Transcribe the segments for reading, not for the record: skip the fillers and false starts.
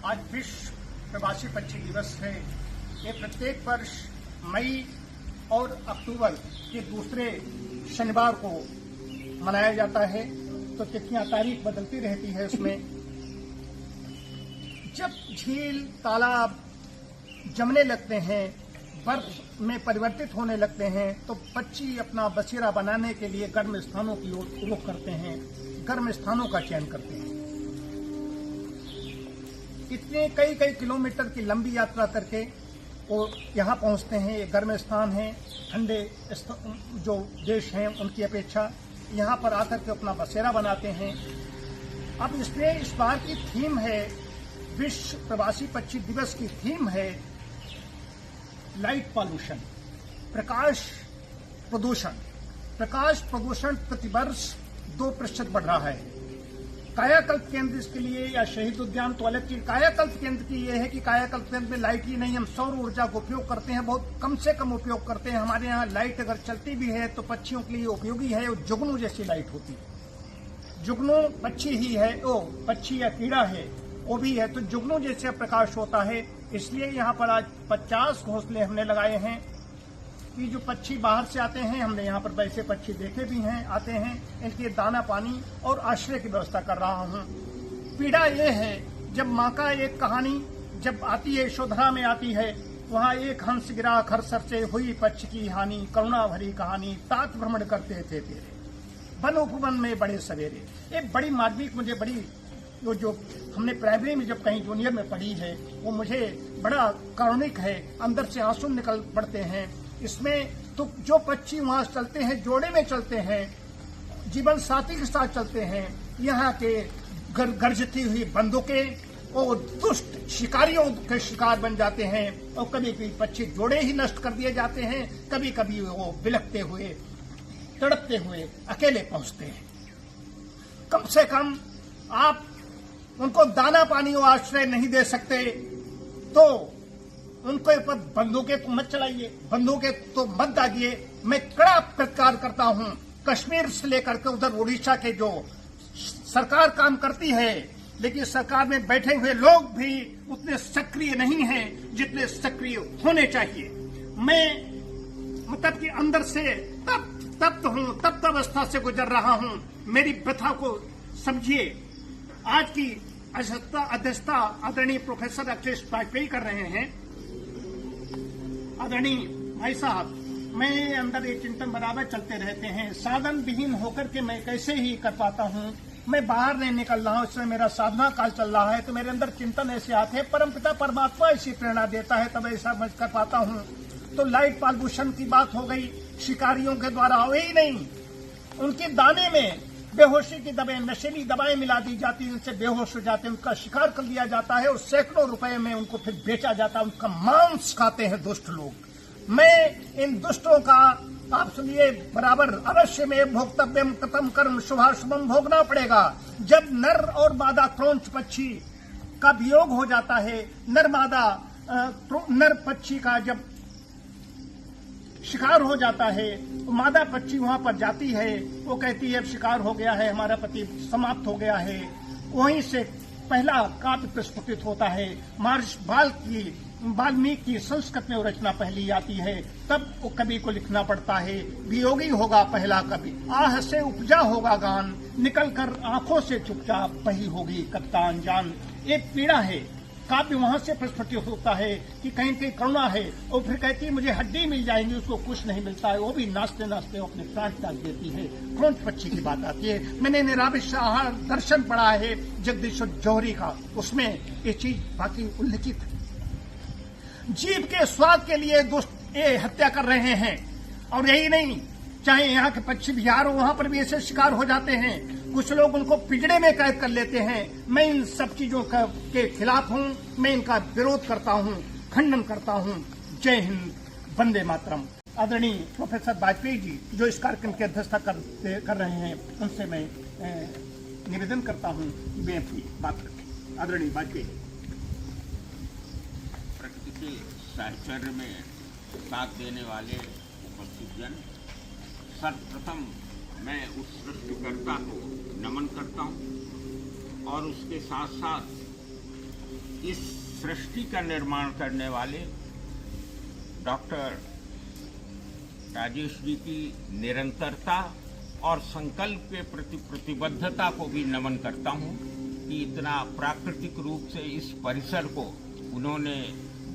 आज विश्व प्रवासी पक्षी दिवस है। ये प्रत्येक वर्ष मई और अक्टूबर के दूसरे शनिवार को मनाया जाता है। तो तिथियां तारीख बदलती रहती है। उसमें जब झील तालाब जमने लगते हैं, बर्फ में परिवर्तित होने लगते हैं, तो पक्षी अपना बसेरा बनाने के लिए गर्म स्थानों की ओर रुख करते हैं, गर्म स्थानों का चयन करते हैं। इतने कई किलोमीटर की लंबी यात्रा करके वो यहाँ पहुँचते हैं। ये गर्म स्थान है, ठंडे जो देश हैं उनकी अपेक्षा यहाँ पर आकर के अपना बसेरा बनाते हैं। अब इसमें इस बार की थीम है, विश्व प्रवासी पक्षी दिवस की थीम है लाइट पॉल्यूशन, प्रकाश प्रदूषण। प्रकाश प्रदूषण प्रतिवर्ष 2% बढ़ रहा है। कायाकल्प केंद्र इसके लिए या शहीद उद्यान तो अलग चीज। कायाकल्प केंद्र की यह है कि कायाकल्प केंद्र में लाइट ही नहीं, हम सौर ऊर्जा का उपयोग करते हैं, बहुत कम से कम उपयोग करते हैं। हमारे यहाँ लाइट अगर चलती भी है तो पक्षियों के लिए उपयोगी है। वो जुगनू जैसी लाइट होती है। जुगनू पक्षी ही है, वो पक्षी या कीड़ा है वो भी है, तो जुगनू जैसे प्रकाश होता है। इसलिए यहाँ पर आज 50 घोंसले हमने लगाए हैं कि जो पक्षी बाहर से आते हैं, हमने यहाँ पर वैसे पक्षी देखे भी हैं, आते हैं, इनके दाना पानी और आश्रय की व्यवस्था कर रहा हूँ। पीड़ा ये है, जब माँ का एक कहानी जब आती है, यशोधरा में आती है, वहाँ एक हंस गिरा खरसर से हुई पक्षी की हानि, करुणा भरी कहानी, तात भ्रमण करते थे तेरे वन उपवन में बड़े सवेरे। एक बड़ी मार्मिक, मुझे बड़ी जो हमने प्राइमरी में जब कहीं जूनियर में पढ़ी है, वो मुझे बड़ा कारुणिक है, अंदर से आंसू निकल पड़ते हैं। इसमें तो जो पक्षी वहां चलते हैं, जोड़े में चलते हैं, जीवन साथी के साथ चलते हैं, यहाँ के गर्जती हुई बंदूकें और दुष्ट शिकारियों के शिकार बन जाते हैं। और कभी कभी पक्षी जोड़े ही नष्ट कर दिए जाते हैं, कभी कभी वो बिलखते हुए तड़पते हुए अकेले पहुंचते हैं। कम से कम आप उनको दाना पानी और आश्रय नहीं दे सकते तो उनके ऊपर बंदूकें तो मत चलाइए, बंदूकें तो मत दागिए। मैं कड़ा प्रतिकार करता हूं। कश्मीर से लेकर के उधर उड़ीसा के जो सरकार काम करती है, लेकिन सरकार में बैठे हुए लोग भी उतने सक्रिय नहीं हैं जितने सक्रिय होने चाहिए। मैं मतलब कि अंदर से तप्त हूं, तप्त अवस्था से गुजर रहा हूं। मेरी व्यथा को समझिए। आज की अध्यक्षता आदरणीय प्रोफेसर अखिलेश वाजपेयी कर रहे हैं। आदरणीय भाई साहब, मैं अंदर ये चिंतन बराबर चलते रहते हैं। साधन विहीन होकर के मैं कैसे ही कर पाता हूँ। मैं बाहर नहीं निकल रहा हूँ, इसमें मेरा साधना काल चल रहा है, तो मेरे अंदर चिंतन ऐसे आते हैं। परमपिता परमात्मा ऐसी प्रेरणा देता है, तब ऐसा मैं कर पाता हूँ। तो लाइट पॉल्यूशन की बात हो गई, शिकारियों के द्वारा हो ही नहीं, उनके दाने में बेहोशी की दवाएं, नशीली दवाएं मिला दी जाती हैं, उनसे बेहोश हो जाते हैं, उनका शिकार कर लिया जाता है और सैकड़ों रुपए में उनको फिर बेचा जाता है। उनका मांस खाते हैं दुष्ट लोग। मैं इन दुष्टों का, आप सुनिए, बराबर अवश्य में भोक्तव्यम कृतम कर्म शुभाशुभम भोगना पड़ेगा। जब नर और मादा क्रौंच पक्षी का वियोग हो जाता है, नर पक्षी का जब शिकार हो जाता है, तो मादा पक्षी वहां पर जाती है, वो कहती है अब शिकार हो गया है, हमारा पति समाप्त हो गया है। वहीं से पहला काव्य प्रस्फुटित होता है। वाल्मीकि की संस्कृत में वो रचना पहली आती है, तब वो कवि को लिखना पड़ता है। वियोगी होगा पहला कवि, आह से उपजा होगा गान, निकल कर आंखों से चुपचाप बही होगी कविता अनजान। एक पीड़ा है, काव्य वहां से प्रस्फुटित होता है कि कहीं कहीं करुणा है, और फिर कहती है मुझे हड्डी मिल जाएंगी, उसको कुछ नहीं मिलता है, वो भी नाचते नाचते अपने प्राण त्याग देती है। क्रौंच पक्षी की बात आती है। मैंने निरामिष आहार दर्शन पढ़ा है जगदीश्वर जौहरी का, उसमें ये चीज बाकी उल्लिखित है। जीव के स्वाद के लिए दुष्ट ये हत्या कर रहे हैं। और यही नहीं, चाहे यहाँ के पक्षी बिहार हो, वहां पर भी ऐसे शिकार हो जाते हैं। कुछ लोग उनको पिंजड़े में कैद कर लेते हैं। मैं इन सब चीजों के खिलाफ हूँ। मैं इनका विरोध करता हूँ, खंडन करता हूँ। जय हिंद, वंदे मातरम। आदरणीय प्रोफेसर वाजपेयी जी जो इस कार्यक्रम की अध्यक्षता कर रहे हैं, उनसे मैं निवेदन करता हूँ कि वे अपनी बात रखें। आदरणीय वाजपेयी। प्रकृति के साहचर्य में साथ देने वाले उपस्थित जन, सर्वप्रथम मैं उस सृष्टिकर्ता को नमन करता हूँ और उसके साथ साथ इस सृष्टि का निर्माण करने वाले डॉक्टर राजेश जी की निरंतरता और संकल्प के प्रति प्रतिबद्धता को भी नमन करता हूं कि इतना प्राकृतिक रूप से इस परिसर को उन्होंने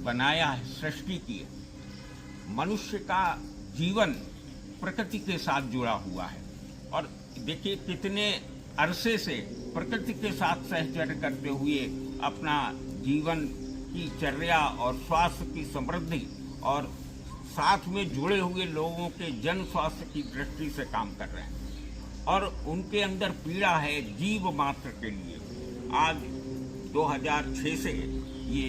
बनाया है, सृष्टि की है। मनुष्य का जीवन प्रकृति के साथ जुड़ा हुआ है और देखिए कितने अरसे से प्रकृति के साथ सहचर्य करते हुए अपना जीवन की चर्या और स्वास्थ्य की समृद्धि और साथ में जुड़े हुए लोगों के जन स्वास्थ्य की दृष्टि से काम कर रहे हैं और उनके अंदर पीड़ा है जीव मात्र के लिए। आज 2006 से ये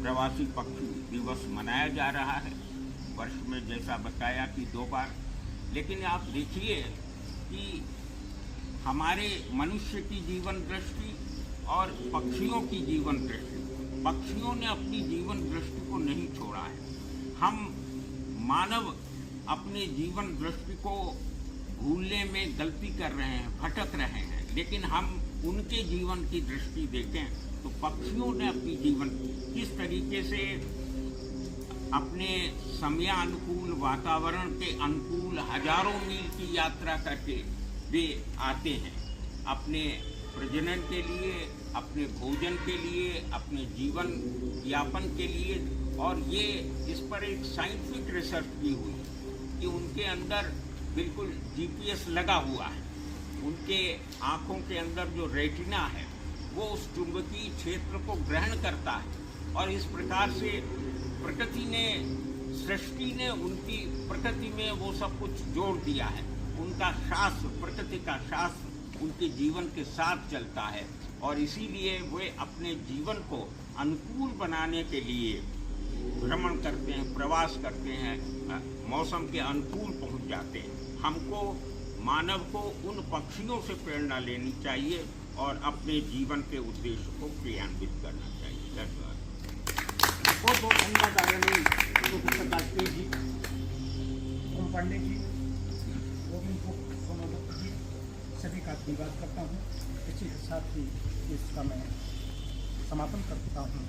प्रवासी पक्षी दिवस मनाया जा रहा है, वर्ष में जैसा बताया कि 2 बार। लेकिन आप देखिए कि हमारे मनुष्य की जीवन दृष्टि और पक्षियों की जीवन दृष्टि, पक्षियों ने अपनी जीवन दृष्टि को नहीं छोड़ा है। हम मानव अपने जीवन दृष्टि को भूलने में गलती कर रहे हैं, भटक रहे हैं, लेकिन हम उनके जीवन की दृष्टि देखें तो पक्षियों ने अपनी जीवन किस तरीके से अपने समयानुकूल वातावरण के अनुकूल हजारों मील की यात्रा करके वे आते हैं अपने प्रजनन के लिए, अपने भोजन के लिए, अपने जीवन यापन के लिए। और ये इस पर एक साइंटिफिक रिसर्च भी हुई कि उनके अंदर बिल्कुल जीपीएस लगा हुआ है, उनके आँखों के अंदर जो रेटिना है वो उस चुंबकीय क्षेत्र को ग्रहण करता है और इस प्रकार से प्रकृति ने, सृष्टि ने उनकी प्रकृति में वो सब कुछ जोड़ दिया है। उनका शास्त्र, प्रकृति का शास्त्र उनके जीवन के साथ चलता है और इसीलिए वे अपने जीवन को अनुकूल बनाने के लिए भ्रमण करते हैं, प्रवास करते हैं, मौसम के अनुकूल पहुंच जाते हैं। हमको, मानव को उन पक्षियों से प्रेरणा लेनी चाहिए और अपने जीवन के उद्देश्य को क्रियान्वित करना चाहिए। धन्यवाद। बहुत बहुत धन्यवाद आदरणीय प्रोफेसर वाजपेयी जी, ओम पांडे जी, गोविंद सोनोमुख जी, सभी का धन्यवाद करता हूँ। इसी के साथ ही इसका मैं समापन करता हूँ।